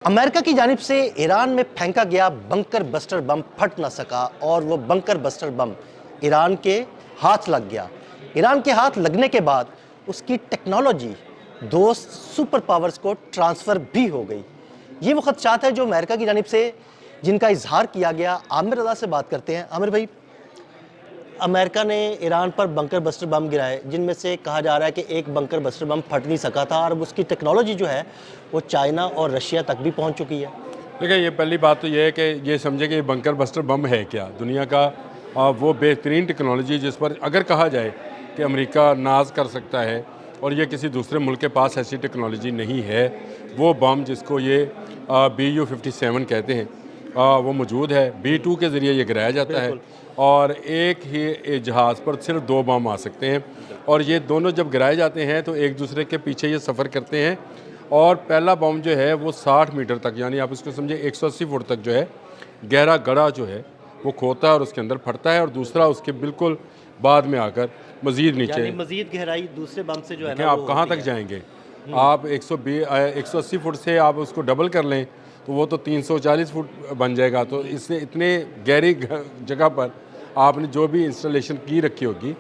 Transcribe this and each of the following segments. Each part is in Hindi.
अमेरिका की जानिब से ईरान में फेंका गया बंकर बस्टर बम फट न सका और वो बंकर बस्टर बम ईरान के हाथ लग गया। ईरान के हाथ लगने के बाद उसकी टेक्नोलॉजी दो सुपर पावर्स को ट्रांसफ़र भी हो गई। ये वो खदशात है जो अमेरिका की जानिब से जिनका इजहार किया गया। आमिर रज़ा से बात करते हैं। आमिर भाई, अमेरिका ने ईरान पर बंकर बस्टर बम गिराए, जिनमें से कहा जा रहा है कि एक बंकर बस्टर बम फट नहीं सका था और उसकी टेक्नोलॉजी जो है वो चाइना और रशिया तक भी पहुंच चुकी है। देखिए, ये पहली बात तो ये है कि ये समझे कि बंकर बस्टर बम है क्या, दुनिया का वो बेहतरीन टेक्नोलॉजी जिस पर अगर कहा जाए कि अमेरिका नाज कर सकता है और ये किसी दूसरे मुल्क के पास ऐसी टेक्नोलॉजी नहीं है। वो बम जिसको ये BU-57 कहते हैं वो मौजूद है। B-2 के ज़रिए ये गिराया जाता है और एक ही जहाज़ पर सिर्फ 2 बम आ सकते हैं और ये दोनों जब गिराए जाते हैं तो एक दूसरे के पीछे ये सफ़र करते हैं और पहला बम जो है वो 60 मीटर तक, यानी आप इसको समझे 180 फुट तक जो है गहरा गड़ा जो है वो खोता है और उसके अंदर फटता है और दूसरा उसके बिल्कुल बाद में आकर मज़ीद नीचे, मजीद गहराई दूसरे बम से जो है ना, आप कहाँ तक जाएंगे। आप 180 फुट से आप उसको डबल कर लें तो वो तो 340 फुट बन जाएगा। तो इससे इतने गहरी जगह पर आपने जो भी इंस्टॉलेशन की रखी होगी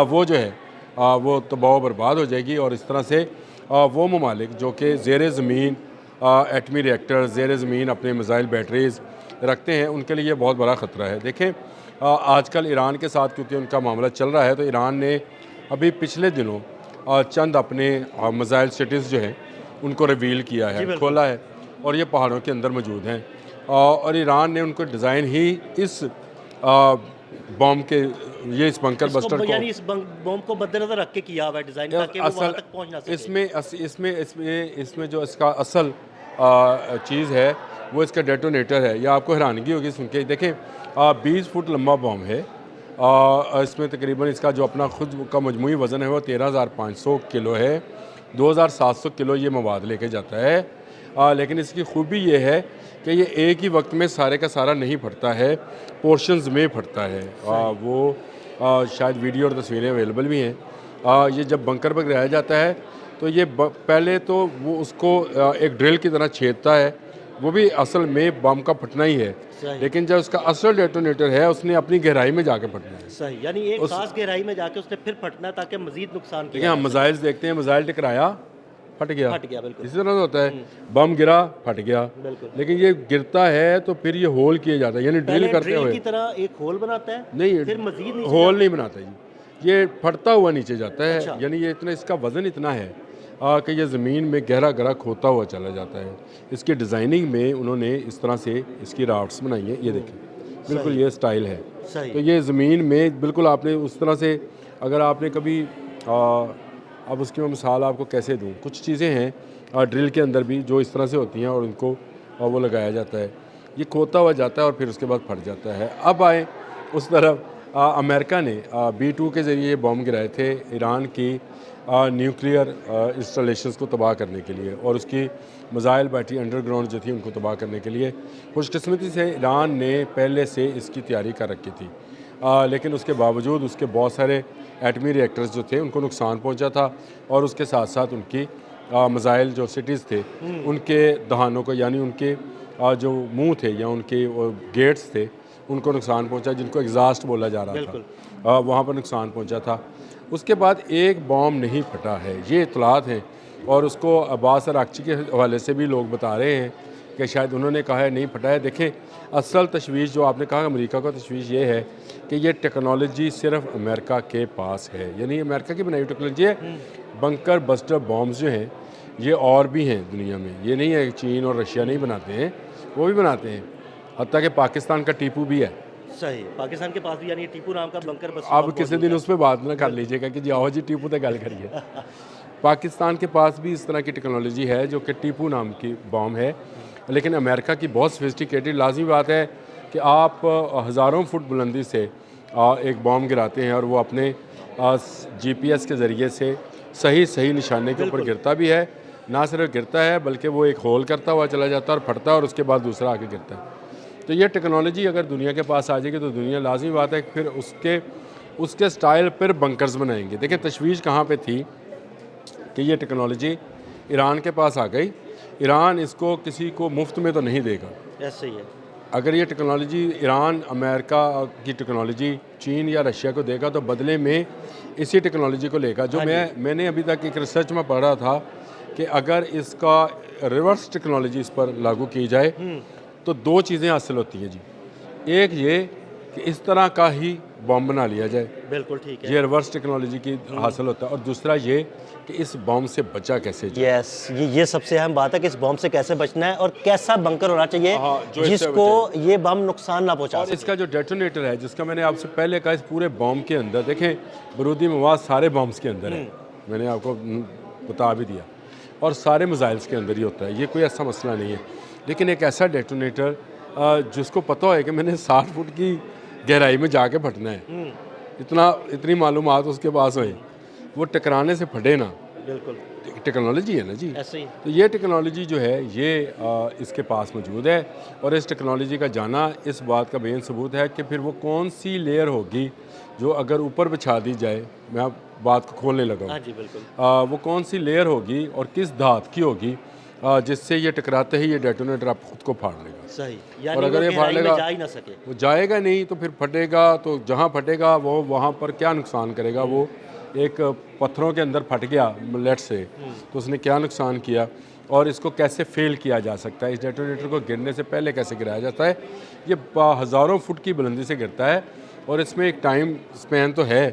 वो जो है वो तबाह बर्बाद हो जाएगी। और इस तरह से वो ममालिक जो कि ज़ेर ज़मीन एटमी रिएक्टर ज़ेर ज़मीन अपने मिसाइल बैटरीज़ रखते हैं, उनके लिए बहुत बड़ा ख़तरा है। देखें, आजकल ईरान के साथ क्योंकि उनका मामला चल रहा है तो ईरान ने अभी पिछले दिनों चंद अपने मिसाइल सिटीज़ जो हैं उनको रिवील किया है, खोला है और ये पहाड़ों के अंदर मौजूद हैं और ईरान ने उनको डिज़ाइन ही इस बम के ये इस बंकर बस्टर को, यानी इस बम को मद्देनजर रख के किया हुआ है डिज़ाइन, ताकि वो वहाँ तक पहुँच ना सके। इसमें जो इसका असल चीज़ है वो इसका डेटोनेटर है। या आपको हैरानगी होगी सुन के। देखें, 20 फुट लंबा बम है। इसमें तकरीबन इसका जो अपना खुद का मजमूई वज़न है वो 13,500 किलो है। 2,700 किलो ये मवाद लेके जाता है। लेकिन इसकी खूबी ये है कि ये एक ही वक्त में सारे का सारा नहीं फटता है, पोर्शंस में फटता है। शायद वीडियो और तस्वीरें अवेलेबल भी हैं। ये जब बंकर पर गिराया जाता है तो ये पहले तो वो उसको एक ड्रिल की तरह छेदता है, वो भी असल में बम का फटना ही है, लेकिन जब उसका असल डेटोनेटर है उसने अपनी गहराई में जाके फटना है। सही, यानी एक खास गहराई में जाके उसने फिर फटना है ताकि मजीद नुकसान देखिए, हम मिसाइल्स देखते हैं, मिसाइल टकराया फट गया, बिल्कुल इसी तरह होता है। बम गिरा फट गया, लेकिन ये गिरता है तो फिर ये होल किया जाता है, यानी ड्रिल करते हुए की तरह एक होल बनाता है, नहीं, फिर मजीद होल नहीं बनाता जी, ये फटता हुआ नीचे जाता है। अच्छा। यानी ये इतना, इसका वज़न इतना है कि ये ज़मीन में गहरा गहरा खोता हुआ चला जाता है। इसकी डिज़ाइनिंग में उन्होंने इस तरह से इसकी राफ्ट्स बनाई है, ये देखें, बिल्कुल ये स्टाइल है। तो ये ज़मीन में बिल्कुल आपने उस तरह से, अगर आपने कभी अब उसकी मैं मिसाल आपको कैसे दूँ, कुछ चीज़ें हैं ड्रिल के अंदर भी जो इस तरह से होती हैं और इनको वो लगाया जाता है, ये खोता हुआ जाता है और फिर उसके बाद फट जाता है। अब आए उस तरफ, अमेरिका ने B-2 के ज़रिए बम गिराए थे ईरान की न्यूक्लियर इंस्टॉलेशंस को तबाह करने के लिए और उसकी मिसाइल बैटरी अंडरग्राउंड जो थी उनको तबाह करने के लिए। खुशकिस्मती से ईरान ने पहले से इसकी तैयारी कर रखी थी, लेकिन उसके बावजूद उसके बहुत सारे एटमी रिएक्टर्स जो थे उनको नुकसान पहुंचा था और उसके साथ साथ उनकी मिसाइल जो सिटीज़ थे उनके दहानों को, यानी उनके जो मुंह थे या उनके गेट्स थे उनको नुकसान पहुंचा, जिनको एग्जास्ट बोला जा रहा था, वहाँ पर नुकसान पहुंचा था। उसके बाद एक बॉम्ब नहीं फटा है, ये इतलात हैं और उसको अब्बास अरागची के हवाले से भी लोग बता रहे हैं कि शायद उन्होंने कहा है नहीं फटा है। देखें, असल तशवीश जो आपने कहा अमेरिका का तशवीश ये है कि ये टेक्नोलॉजी सिर्फ अमेरिका के पास है, यानी अमेरिका की बनाई हुई टेक्नोलॉजी है। बंकर बस्टर बॉम्ब्स जो हैं ये और भी हैं दुनिया में, ये नहीं है चीन और रशिया नहीं बनाते हैं, वो भी बनाते हैं, हत्ता कि पाकिस्तान का टीपू भी है। सही, पाकिस्तान के पास भी यानी टीपू नाम का बंकर बस्टर। आप किसी दिन उस पर बात ना कर लीजिएगा कि जी आओ जी टीपू तो गल करिए। पाकिस्तान के पास भी इस तरह की टेक्नोलॉजी है जो कि टीपू नाम की बॉम्ब है, लेकिन अमेरिका की बहुत सोफिस्टिकेटेड। लाजमी बात है कि आप हज़ारों फुट बुलंदी से एक बॉम्ब गिराते हैं और वो अपने GPS के ज़रिए से सही निशाने के ऊपर गिरता भी है, ना सिर्फ गिरता है बल्कि वो एक होल करता हुआ चला जाता है और फटता है और उसके बाद दूसरा आके गिरता है। तो ये टेक्नोलॉजी अगर दुनिया के पास आ जाएगी तो दुनिया, लाजमी बात है कि फिर उसके स्टाइल पर बंकर्स बनाएंगे। देखें, तशवीश कहाँ पे थी कि ये टेक्नोलॉजी ईरान के पास आ गई ईरान इसको किसी को मुफ्त में तो नहीं देगा। ऐसे ही है। अगर ये टेक्नोलॉजी ईरान अमेरिका की टेक्नोलॉजी चीन या रशिया को देगा तो बदले में इसी टेक्नोलॉजी को लेगा। जो मैंने अभी तक एक रिसर्च में पढ़ा था कि अगर इसका रिवर्स टेक्नोलॉजी इस पर लागू की जाए तो दो चीज़ें हासिल होती हैं जी। एक ये कि इस तरह का ही बॉम्ब बना लिया जाए, बिल्कुल ठीक है। ये रिवर्स टेक्नोलॉजी की हासिल होता है। और दूसरा ये कि इस बॉम्ब से बचा कैसे जाए। यस, ये सबसे अहम बात है कि इस बॉम्ब से कैसे बचना है और कैसा बंकर होना चाहिए जो इससे जिसको ये बम नुकसान ना पहुंचा और सके। इसका जो डेटोनेटर है, जिसका मैंने आपसे पहले कहा, इस पूरे बॉम्ब के अंदर देखें बारूदी मवाद सारे बॉम्ब्स के अंदर है, मैंने आपको बता भी दिया, और सारे मिसाइल्स के अंदर ही होता है। ये कोई ऐसा मसला नहीं है। लेकिन एक ऐसा डेटोनेटर जिसको पता है कि मैंने 60 फुट की गहराई में जाके फटना है, इतनी मालूमात उसके पास हो, वो टकराने से फटे ना। बिल्कुल टेक्नोलॉजी है ना जी। ऐसे ही। तो ये टेक्नोलॉजी जो है ये इसके पास मौजूद है, और इस टेक्नोलॉजी का जाना इस बात का बेन सबूत है कि फिर वो कौन सी लेयर होगी जो अगर ऊपर बिछा दी जाए, मैं आप बात को खोलने लगा हूँ। हाँ जी बिल्कुल। वो कौन सी लेयर होगी और किस धात की होगी जिससे ये टकराते ही ये डेटोनेटर आप खुद को फाड़ लेगा। सही। और यानी अगर वो ये फाड़ गहराई में लेगा जा ही ना सके। वो जाएगा नहीं, तो फिर फटेगा, तो जहाँ फटेगा वो वहाँ पर क्या नुकसान करेगा। वो एक पत्थरों के अंदर फट गया लेट से, तो उसने क्या नुकसान किया, और इसको कैसे फेल किया जा सकता है, इस डेटोनेटर को गिरने से पहले कैसे गिराया जाता है। ये हज़ारों फुट की बुलंदी से गिरता है, और इसमें एक टाइम स्पैन तो है,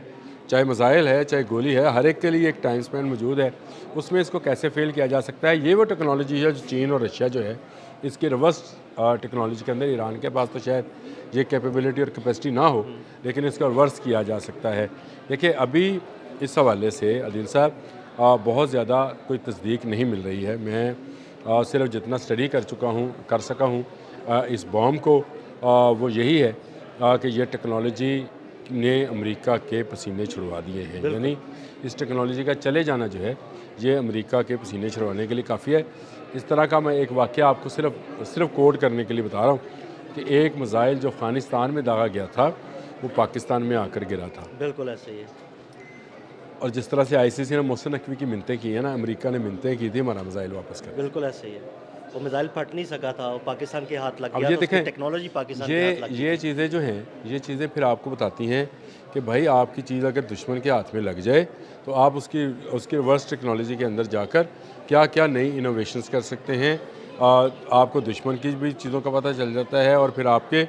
चाहे मिसाइल है चाहे गोली है, हर एक के लिए एक टाइम स्पैन मौजूद है। उसमें इसको कैसे फेल किया जा सकता है, ये वो टेक्नोलॉजी है जो चीन और रशिया जो है इसके रिवर्स टेक्नोलॉजी के अंदर, ईरान के पास तो शायद ये कैपेबिलिटी और कैपेसिटी ना हो, लेकिन इसका रिवर्स किया जा सकता है। देखिए अभी इस हवाले से अदील साहब बहुत ज़्यादा कोई तस्दीक नहीं मिल रही है। मैं सिर्फ जितना स्टडी कर सका हूँ इस बॉम्ब को, वो यही है कि ये टेक्नोलॉजी ने अमेरिका के पसीने छुड़वा दिए हैं। यानी इस टेक्नोलॉजी का चले जाना जो है ये अमेरिका के पसीने छुड़वाने के लिए काफ़ी है। इस तरह का मैं एक वाक़या आपको सिर्फ कोड करने के लिए बता रहा हूँ कि एक मिसाइल जो अफ़गानिस्तान में दागा गया था वो पाकिस्तान में आकर गिरा था। बिल्कुल ऐसे ही है। और जिस तरह से आईसीसी ने मोहसिन नकवी की मिन्नतें की हैं ना, अमेरिका ने मिन्नतें की थी हमारा मिसाइल वापस कर। बिल्कुल ऐसे ही है। वो मिसाइल फट नहीं सका था और पाकिस्तान के हाथ लग गया। ये तो देखें, टेक्नोलॉजी पाकिस्तान के हाथ लग गई। ये चीज़ें जो हैं, ये चीज़ें फिर आपको बताती हैं कि भाई आपकी चीज़ अगर दुश्मन के हाथ में लग जाए तो आप उसकी रिवर्स टेक्नोलॉजी के अंदर जाकर क्या क्या नई इनोवेशंस कर सकते हैं। आपको दुश्मन की भी चीज़ों का पता चल जाता है, और फिर आपके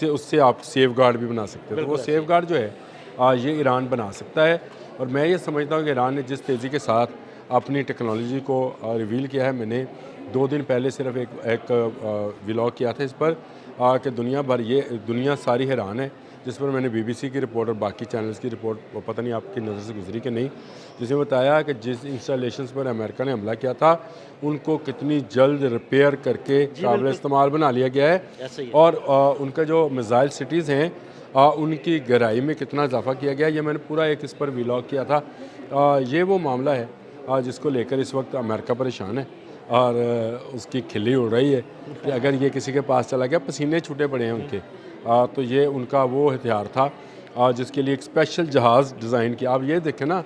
उससे आप सेफ गार्ड भी बना सकते हैं। तो वो सेफ गार्ड जो है ये ईरान बना सकता है। और मैं ये समझता हूँ कि ईरान ने जिस तेज़ी के साथ अपनी टेक्नोलॉजी को रिवील किया है, मैंने 2 दिन पहले सिर्फ एक व्लॉग किया था इस पर कि दुनिया सारी हैरान है, जिस पर मैंने BBC की रिपोर्ट और बाकी चैनल्स की रिपोर्ट, वो पता नहीं आपकी नज़र से गुजरी कि नहीं, जिसमें बताया कि जिस इंस्टॉलेशंस पर अमेरिका ने हमला किया था उनको कितनी जल्द रिपेयर करके काबिल इस्तेमाल बना लिया गया है, और उनका जो मिसाइल सिटीज़ हैं उनकी गहराई में कितना इजाफा किया गया। ये मैंने पूरा एक इस पर व्लॉग किया था। ये वो मामला है जिसको लेकर इस वक्त अमेरिका परेशान है, और उसकी खिल्ली उड़ रही है कि अगर ये किसी के पास चला गया, पसीने छूटे पड़े हैं उनके, तो ये उनका वो हथियार था जिसके लिए एक स्पेशल जहाज़ डिज़ाइन किया। आप ये देखें ना,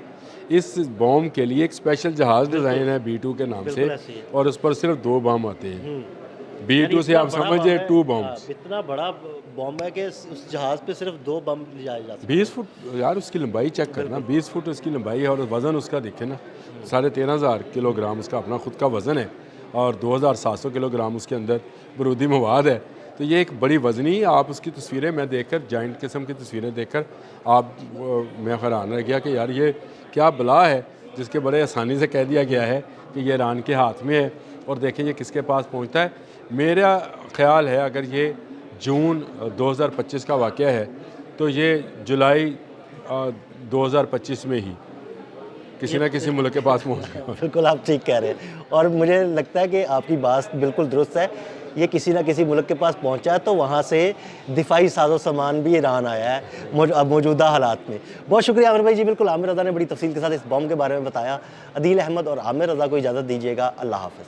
इस बॉम्ब के लिए एक स्पेशल जहाज़ डिज़ाइन है B2 के नाम से, और उस पर सिर्फ 2 बम आते हैं। B2 से आप समझिए 2 बम्स। इतना बड़ा बॉम्ब है कि उस जहाज़ पे सिर्फ 2 बम ले जाए जा सकते हैं। 20 फुट यार उसकी लंबाई चेक करना, 20 फुट उसकी लंबाई है, और वज़न उसका देखे ना 13,500 किलोग्राम उसका अपना खुद का वज़न है, और 2,700 किलोग्राम उसके अंदर बारूदी मवाद है। तो ये एक बड़ी वज़नी, आप उसकी तस्वीरें मैं देखकर, जाइंट किस्म की तस्वीरें देखकर मैं हैरान रह गया कि यार ये क्या बला है जिसके बड़े आसानी से कह दिया गया है कि ये ईरान के हाथ में है, और देखें ये किसके पास पहुंचता है। मेरा ख्याल है अगर ये जून 2025 का वाक़या है तो ये जुलाई 2025 में ही किसी न किसी मुल्क के पास पहुँच गया। बिल्कुल आप ठीक कह रहे हैं, और मुझे लगता है कि आपकी बात बिल्कुल दुरुस्त है। ये किसी ना किसी मुल्क के पास पहुंचा है तो वहाँ से दिफाई साजो सामान भी ईरान आया है मौजूदा हालात में। बहुत शुक्रिया आमिर भाई जी। बिल्कुल आमिर रज़ा ने बड़ी तफसील के साथ इस बॉम्ब के बारे में बताया। अदील अहमद और आमिर रज़ा को इजाज़त दीजिएगा। अल्लाह हाफ़िज़।